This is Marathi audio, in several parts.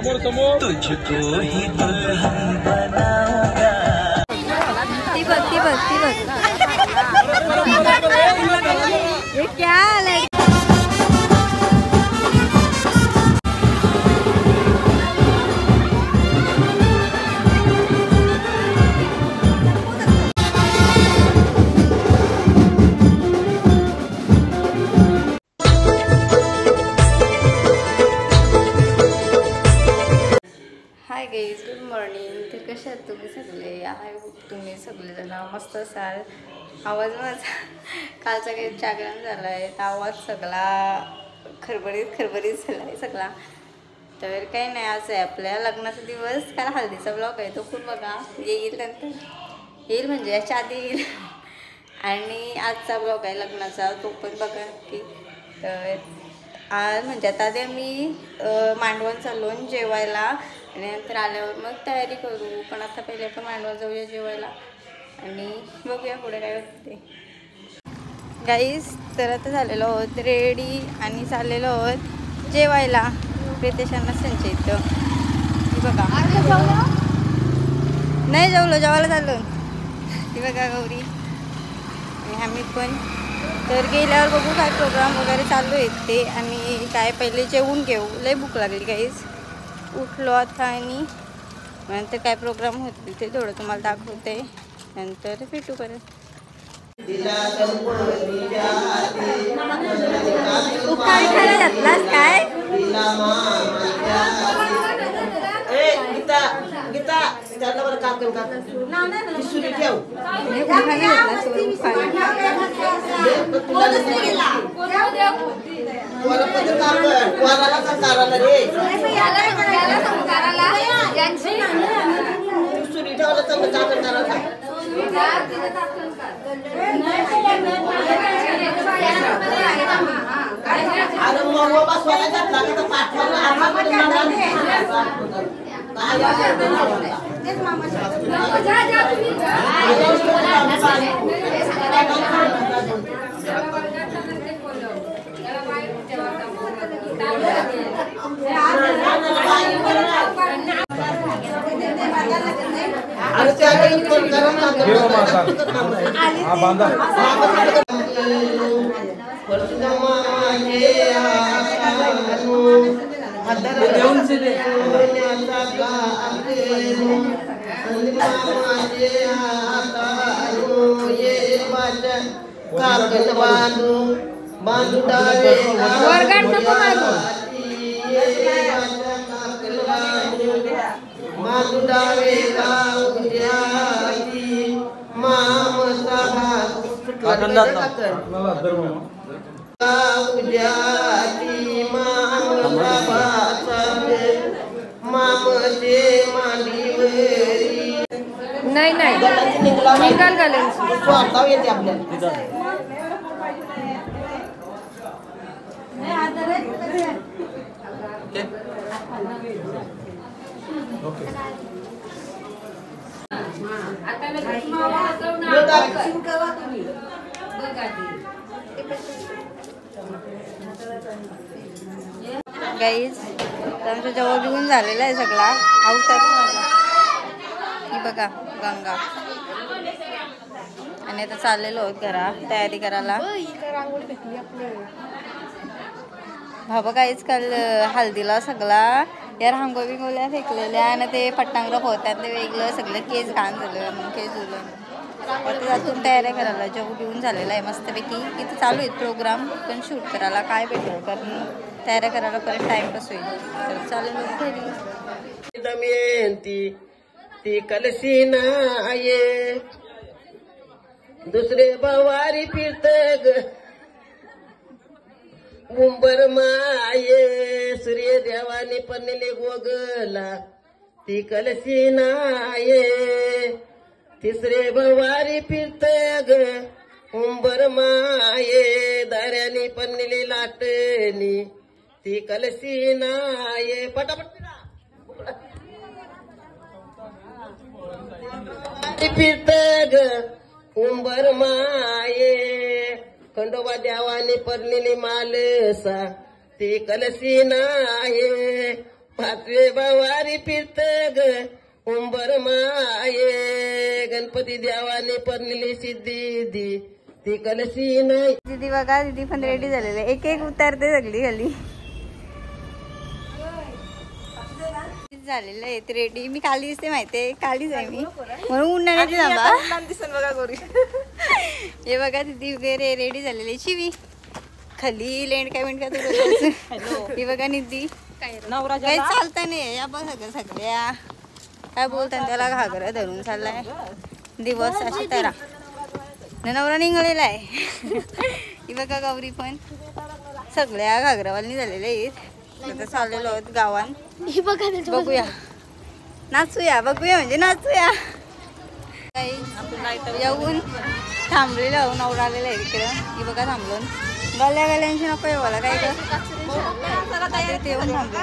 तुझको ही दुल्हन बनाऊंगा। ती बघ ये क्या है? Hi guys, good morning. तर कशा आहात तुम्ही सगळे? आय होप तुम्ही सगळेजण मस्त असाल. आवाज माझा कालचा काही जागरण झाला आहे, तर आवाज सगळा खरबरीत झाला आहे सगळा. तर काही नाही, आज आहे आपल्या लग्नाचा दिवस. काल हल्दीचा ब्लॉग आहे, तो खूप बघा. येईल नंतर येईल, म्हणजे याच्या आधी येईल. आणि आजचा ब्लॉग आहे लग्नाचा, तो पण बघा की. तर आज म्हणजे आता ते आम्ही मांडवण चाललो जेवायला, आणि नंतर आल्यावर मग तयारी करू. पण आता पहिले आपण मांडवण जाऊया जेवायला, आणि बघूया पुढे काय होते. गाईस, तर आता झालेलो आहोत रेडी आणि चाललेलो आहोत जेवायला प्रितेशांना संचयित. बघा, नाही जेवायला चाललो. ती बघा गौरी आणि आम्ही पण. तर गेल्यावर बघू काय प्रोग्राम वगैरे चालू आहेत ते, आणि काय पहिले जेवून घेऊ. लय भूक लागली गाईस. उठलो आता, आणि नंतर काय प्रोग्राम होतील ते थोडं तुम्हाला दाखवते. नंतर भेटू परत. उखाडी खायला घातलास काय? नाही गाईज, आमचं जेवण बिवून झालेलं आहे सगळा. आवतात माझा ही बघा गंगा. आणि आता चाललेलो आहोत घरा तयारी करायला. बाबा गाईज, काल हल्दीला सगळा या रांगोळी बिंगोल्या फेकलेल्या, आणि ते पट्टांगरं होतात ते वेगळं सगळं. केस घाण झालं, मग केस धुलं. आता जातून तयारी करायला. जेवण घेऊन झालेला आहे मस्तपैकी. इथं चालू आहेत प्रोग्राम, पण शूट करायला काय भेटेल, कारण तयारी करायला परत टाइमपास होईल. तर चालेल दमयंती ती कलशी नाये, दुसरे बवारी फिरत ग मुंबर माये. सूर्य देवाने पणले गोगला ती कलशी नाये, तिसरे बवारी फिरत ग मुंबर माये. दाऱ्याने पणले लाटणी ती कलशी नाये. पटापट फिरत ग उंबर माये. खंडोबा देवाने परलेली मालसा ती कलसी नाये. पाचवे वारी फिरत ग उंबर माये गणपती देवाने परनिली सिद्धी दी ती कलसी नाही. दीदी बघा दीदी पण रेडी झालेले एक एक उतारते सगळी खाली झालेलं आहे रेडी. मी काली दिसते माहितीये कालीच आहे मी म्हणून उन्हाळ्याची थांबा. हे बघा दीदी वगैरे रेडी झालेले शिवी खाली लेंड काय म्हणत का ही बघा निधी काही चालता नाही या बघ सगळ्या काय बोलतात त्याला घागरा धरून चाललाय दिवस अशी तरा नवरा निघालेला आहे. ही बघा गौरी पण सगळ्या घागरावाली झालेल्या आहेत. आता चाललेलो आहोत गावात बघूया नाचूया बघूया म्हणजे नाचूया येऊन थांबलेलं आहो नवरा आलेला आहे इकडं. ही बघा थांबलो गल्या गल्यांशी नको येवाला काय का येऊन थांबलो.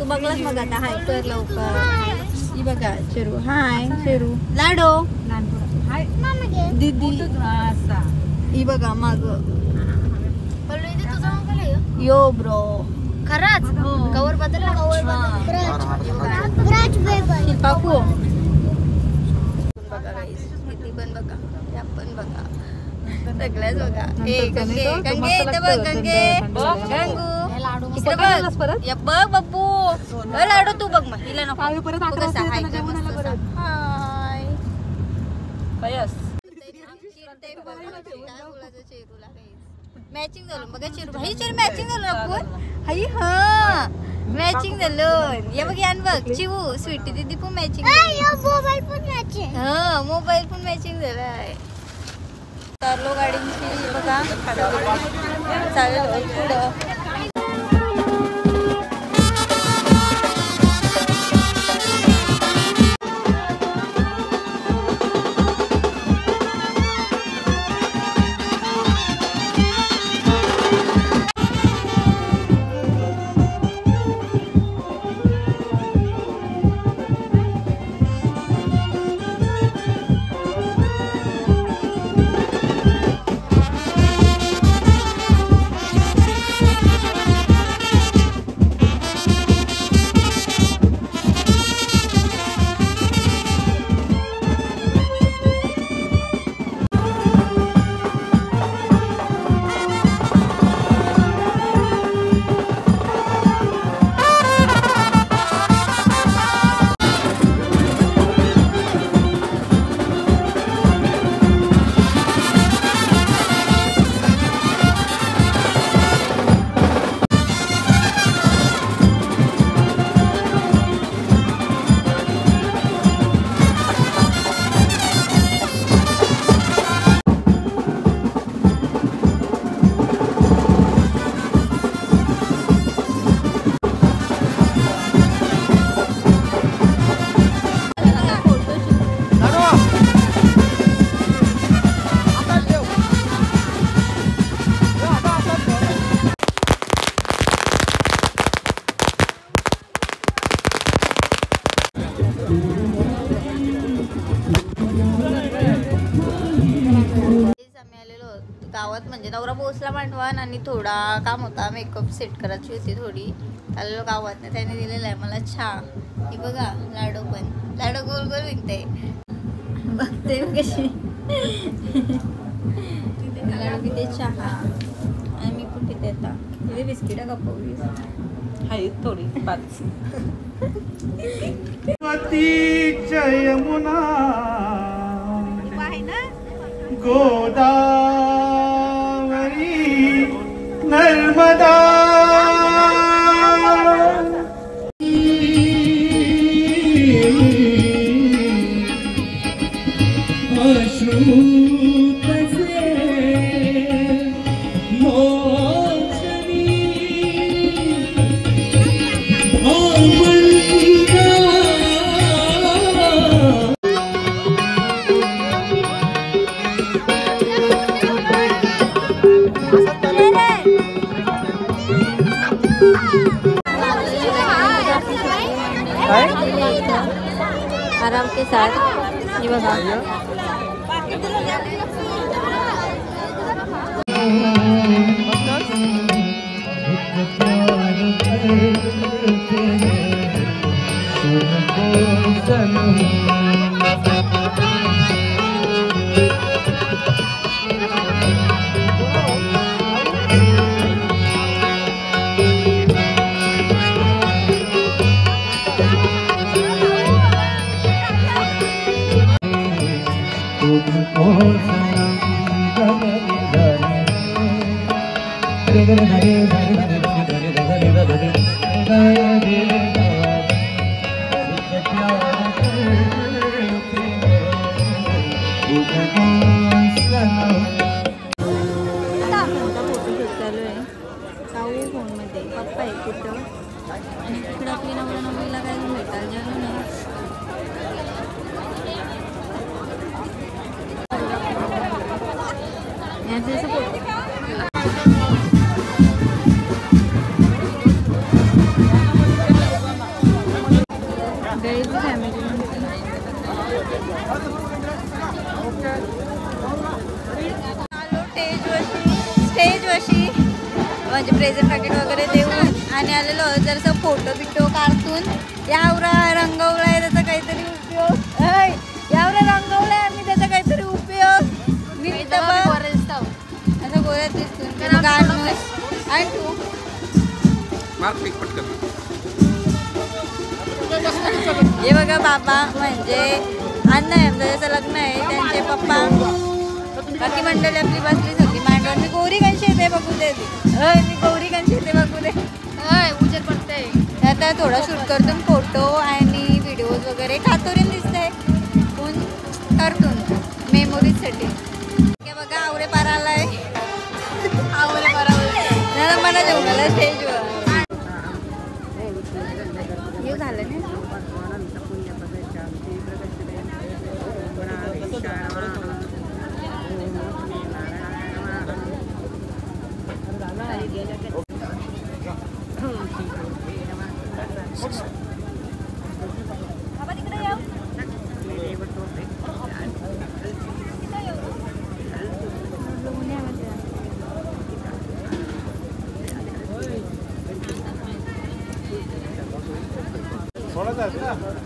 तू बघलास मग आता हाय कर लवकर. ही बघा चिरू. हाय चिरू. लाडो दीदी. ही बघा माग. यो ब्रो खरंच कवर बदलला. शिल्पाकू बघा गाईस किती पण बघा त्या पण बघा सगळ्याच बघा. ए गंगे गंगे इथं बघ गंगे गंगू इथं बघ. या बघ बापू. लाडू तू बघ मग हिला नको परत हाय मॅचिंग झालं बघा. चिरू भाई चिरू मॅचिंग झालं आपण हाई. हा मॅचिंग झालं. या बघ यान बघ चिवू स्वीटी दीदी पण मॅचिंग. हा मोबाईल पण मॅचिंग झालाय. चाललो गाडींची बघा चालेल पुढं. गावात म्हणजे नवरा पोहोचला मांडवान आणि थोडा काम होता. मेकअप सेट करायची होती थोडी. आलेलो गावात ना त्याने दिलेला आहे मला चहा. ही बघा लाडो पण लाडो गोल गोल विकते बघते कशी. लाडू पिते चहा आणि मी पण पिते आता. तिथे बिस्किट कापवली हाय थोडी 5. यमुना गोदावरी नर्मदा आराम के साथ ये बघा पप्पा आहे कुठं आणि तिकडं आपली नवरा नवरीला काय भेटायला जेवण नाही. स्टेजवरशी म्हणजे प्रेझेंट पॅकेट वगैरे देऊन आणि आलेलो जरसं फोटो बिटो काढून यावरा रंगवला आहे त्याचा काहीतरी उपयोग यावरा रंगवला आहे आम्ही त्याचा काहीतरी उपयोग मी असं गोऱ्यात दिसतो गाणं आणि तू हे बघा बाबा म्हणजे अण्णा आहे ज्याचं लग्न आहे त्यांचे पप्पा बाकी मंडळी आपली बसली सगळी मांडवर मी गौरी कशी येते बघू दे मी गौरी कशी येते बघू दे उजेड पडते आता थोडा शूट करतो फोटो आणि व्हिडिओज वगैरे खातोरीन दिसतंय पण करतो मेमोरीजसाठी बघा आवरे पार आलाय आवरे पारा मला जेवण आला स्टेजवर हे झालं ना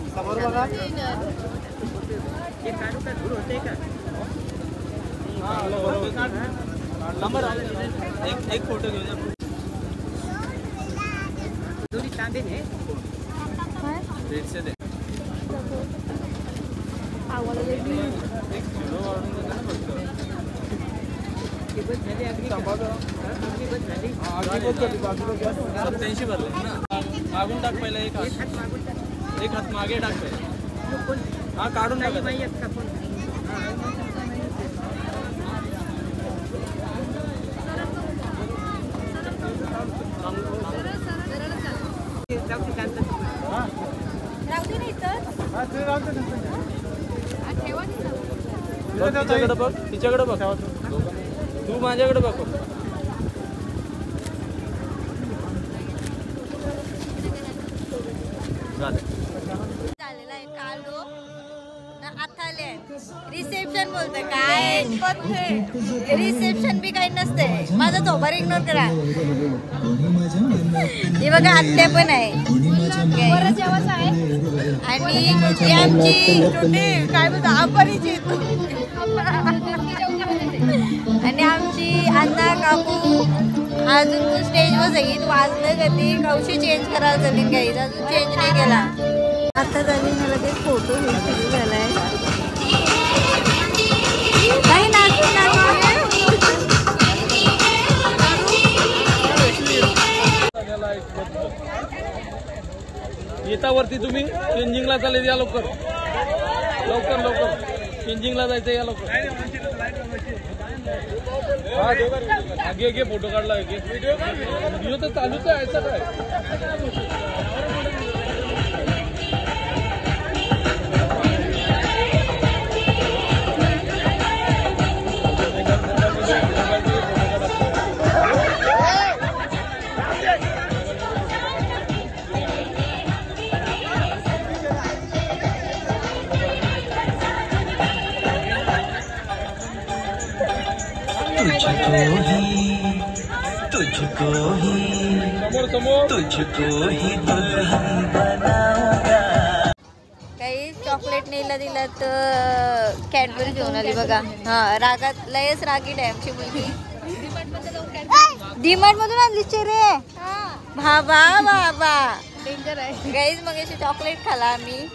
समोर बघा एक फोटो घेऊन सत्याऐंशी भरले ना मागून टाक पहिला एक हात मागे टाक पहिला हा काढून तिच्याकडे बघ तिच्याकडे बघ तू माझ्याकडे बघ झालेला आहे कालो आता रिसेप्शन बोलतोय काय रिसेप्शन बी काही नसते माझा थोबार इग्नोर करा हे बघा आत्या पण आहे आणि आमची काय बोलतो अपरिचित आणि आमची अण्णा काकू अजून स्टेजवर जाईल वाजलं कधी कौशी चेंज करायला चालेल काही अजून चेंज नाही केला आता झाली मला ते फोटो सुरू झालाय नाही येतावरती तुम्ही चेंजिंगला चालेल या लवकर लवकर लवकर चेंजिंगला जायचं या लवकर घे घे फोटो काढला व्हिडिओ तर चालूच आहे असं काय तुझको ही दुल्हन बनाऊंगा काही चॉकलेट नेला दिला तर कॅडबरी घेऊन आली बघा हा रागात लयच रागीट आहे आमची मुलगी डीमार्ट मधून आणलीच रे बाबा बाबा डेंजर आहे गाईज मग असे चॉकलेट खाला आम्ही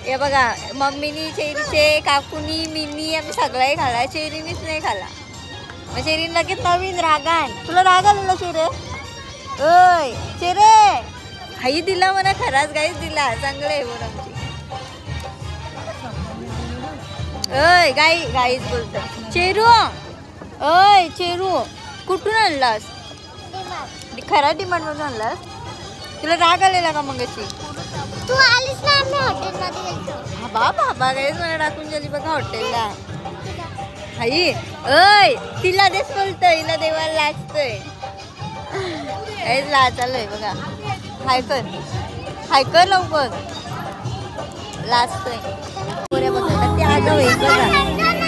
हे बघा मम्मीनी चेरीचे काकूनी मीनी आम्ही सगळंही खाला चेरीनीच नाही खाला मग चेरीन लगेच नवीन रागान तुला राग आलेला चेरे ओय चेरे हाई दिला म्हणा खराच गाईच दिला चांगलं आहे बोल आमची ओय गाई गाईच बोलत चेरू ओय चेरू कुठून आणलास खरा डिमांड मधून आणलास तुला राग आलेला का मग अशी तू आलीस ना आम्ही हॉटेलमध्ये गेलो बाबा गाईच मला टाकून गेली बघा हॉटेलला हाई ओय तिला देस बोलतोय हिला देवाला लाजतोय लाज चालू आहे बघा हाय कर लवकर लास्ट पुऱ्या बघा ते आगाव आहे बघा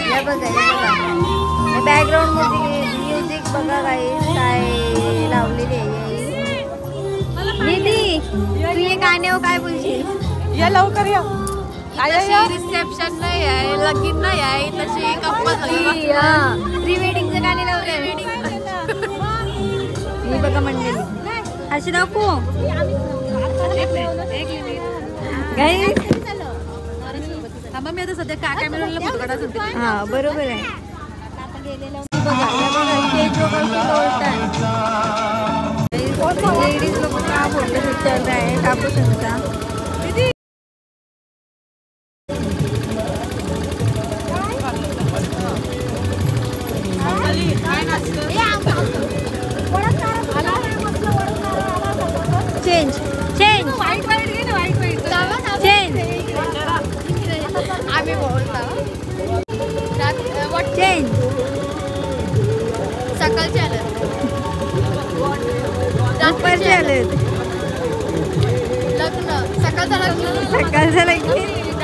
या बघा बॅकग्राऊंड मध्ये म्युझिक बघा काय लावलेली आहे निधी तू हे गाण्यावर काय बोलशील या लवकर या रिसेप्शन नाही आहे लगीन नाही आहे तशी प्री वेडिंगचे गाणे लावले मी बघा मंडळी अशी दाखवू मी आता सध्या काय मिळवलं फोटो काढायचं. हा बरोबर आहे लेडीज लोक का फोटो शूट चल रहा है काकू संगचा चेंज चेंज चेंज आम्ही चेंज सकाळचे आले दुपारचे आले लग्न सकाळचं लगीन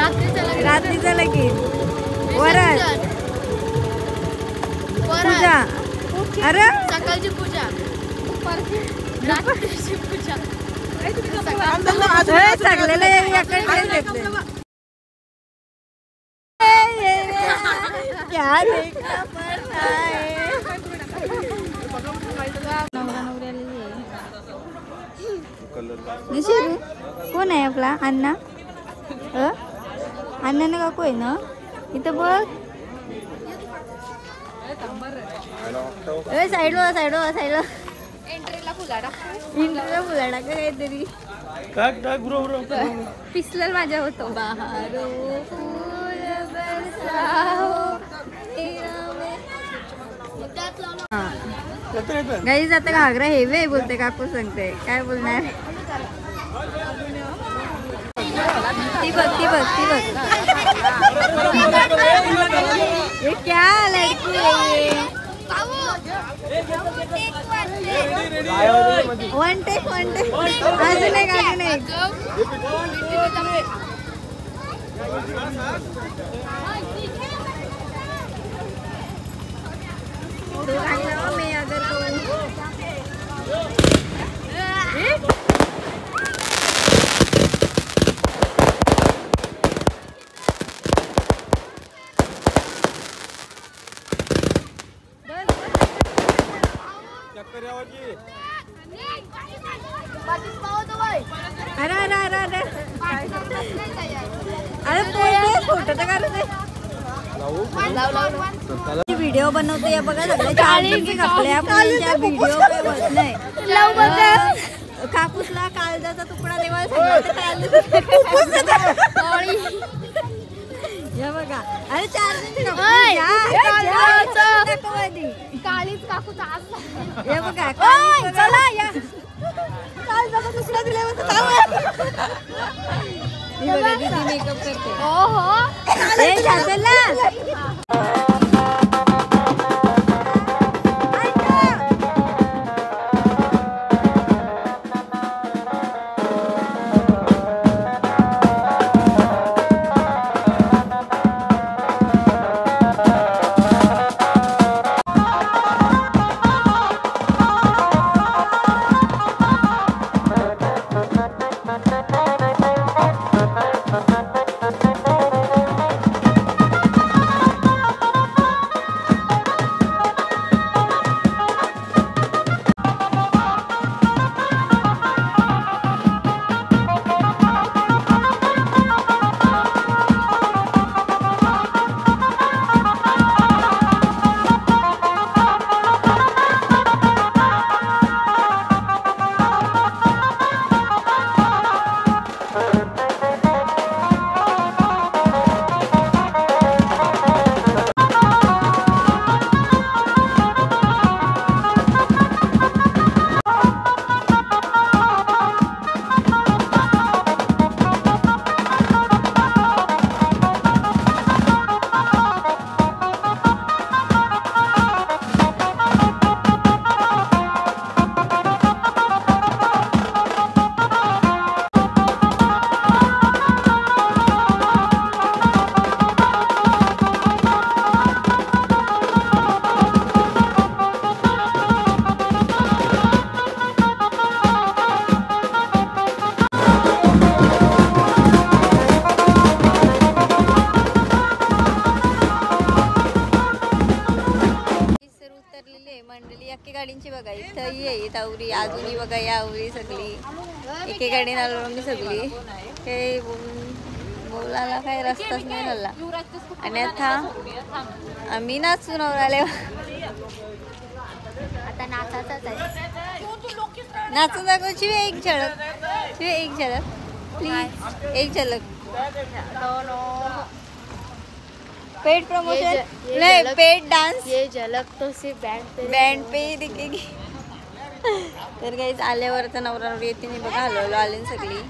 रात्रीचं लगीन वरात पूजा अरे सकाळची पूजा रात्रीची पूजा क्या देखना पड़ता है निशिरू कोण आहे आपला अण्णा अण्णाने काकू आहे ना इथं बघ साईडला साईडला साईडला एंट्रीला फुलाडा का काहीतरी पिसलं माझ्या होतो बहारो फूल बरसाओ गाई जाता घागरा हेवे बोलते काकू सांगते काय बोलणार ती बघ ती बघ ती बघ ये क्या लड़की है वन टेक अजून एक अजून एक मैं अगर अरे अरे अरे अरे अरे फोटो तर काढू दे व्हिडिओ बनवतो या बघा सगळे चार्जिंगचे कपडे आपल्या व्हिडिओ काही होत नाही कापूसला काळजाचा तुकडा देवाला या बघा अरे चार्जिंगचे काळीच काकूचा हे बघा चला या काळजाचा तुकडा दिल्यावर मेकअप करते हो ना आवरी अजूनही बघा या आवरी सगळी एकेकडे आलो मी सगळी हे बोलायला काही रस्ताच नाही झाला आणि आता आम्ही नाचून आवराले आता नाचाचाच आहे. नाचून दाखव शिवे एक झलक प्लीज एक झलक पेड प्रमोशन नहीं पेड डांस ये झलक तो सिर्फ बँड पे ही दिखेगी. तर काही आल्यावर तर नवरा येते नाही बघा हलवलं आले सगळी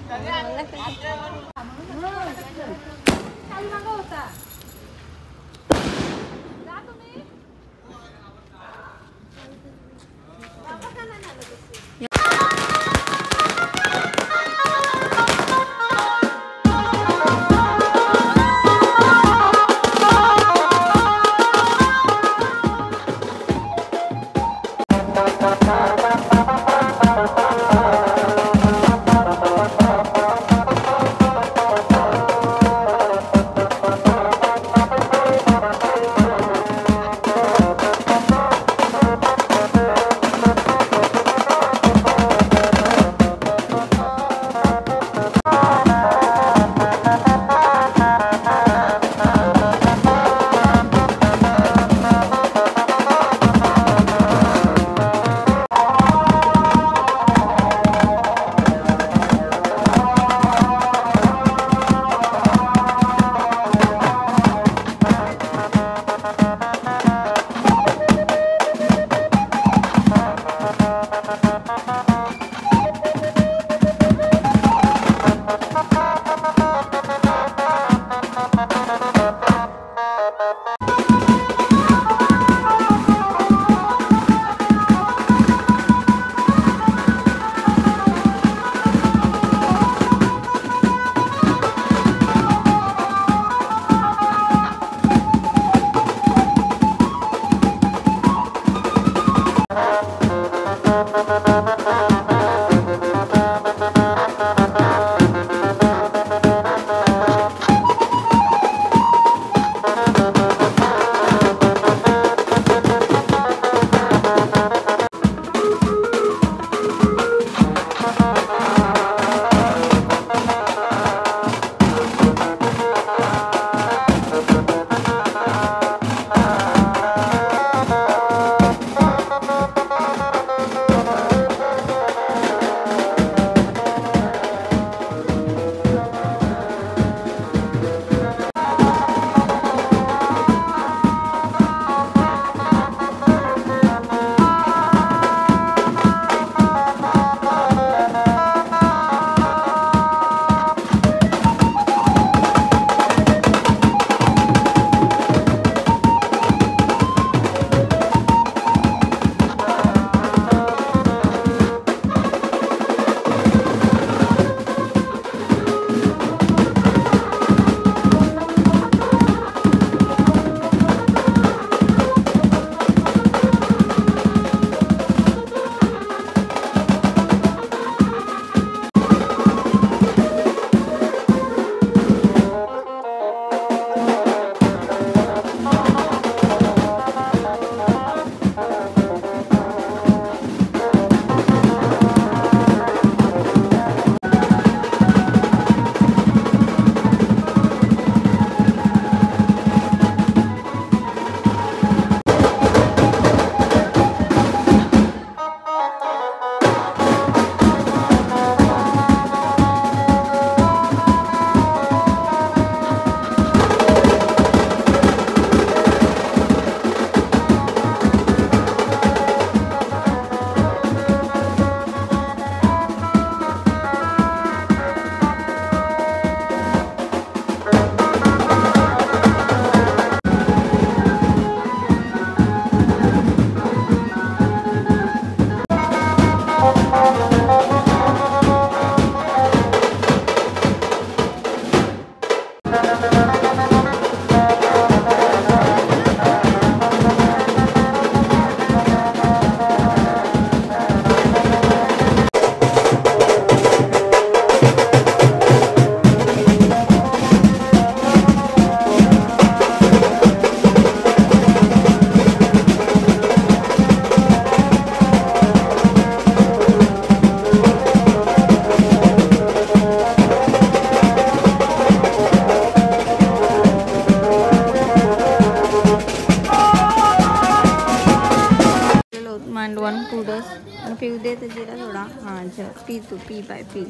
पिऊ दे तर जिरा थोडा. हां पी तू पी बाय पी.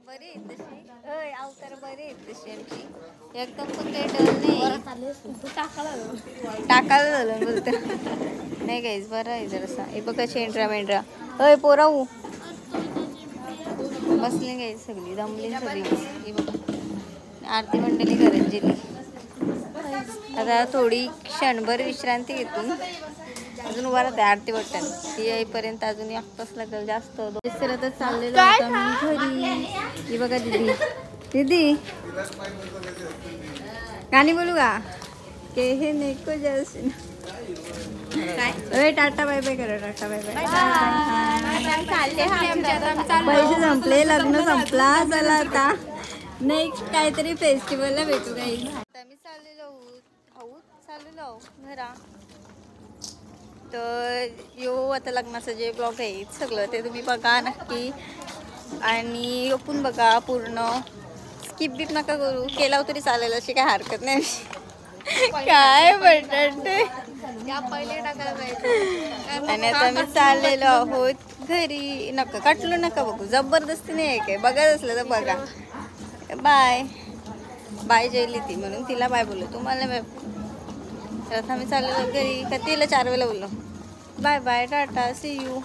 बरी आहेत तशी अवतार बरी आहेत तशी आमची एकदम पण काही डल नाही. टाकायला झालं बोलतं नाही काहीच बरं आहे जरासा. हे बघा शेंड्रा मेंढरा अय पोराऊ बसली काही सगळी दमली सगळी. ही बघा आरती मंडळी करत गेली. आता थोडी क्षणभर विश्रांती घेतून अजून उभा राहते आरती बटन. ती येईपर्यंत अजून 1 तास लागेल जास्त. तर चाललेलं होतं मी घरी. ही बघा दीदी दीदी गाणी बोलू का के हे नेको जैसे काय टाटा बाय बाय करा. Tata bye bye. पैसे संपले लग्न संपला. चला आता नेक्स्ट काहीतरी फेस्टिवलला भेटू काही. आता मी चाललेलो घरा. तर आता लग्नाचं जे ब्लॉग आहे सगळं ते तुम्ही बघा नक्की. आणि ओपून बघा पूर्ण. स्किप बिप नका करू. केला तरी चालेल अशी काही हरकत नाही. काय बटाटे पहिले टाकायला पाहिजे. आणि आता मी चाललेलो आहोत घरी. नका काटलो नका बघू. जबरदस्ती नाही आहे काय. बघायचं असलं तर बघा. बाय बाय जेली ती म्हणून तिला बाय बोललो. तुम्हाला बाय. तर आता मी चाललेलो घरी. का तिला 4 वेळेला बोललो bye bye tata see you.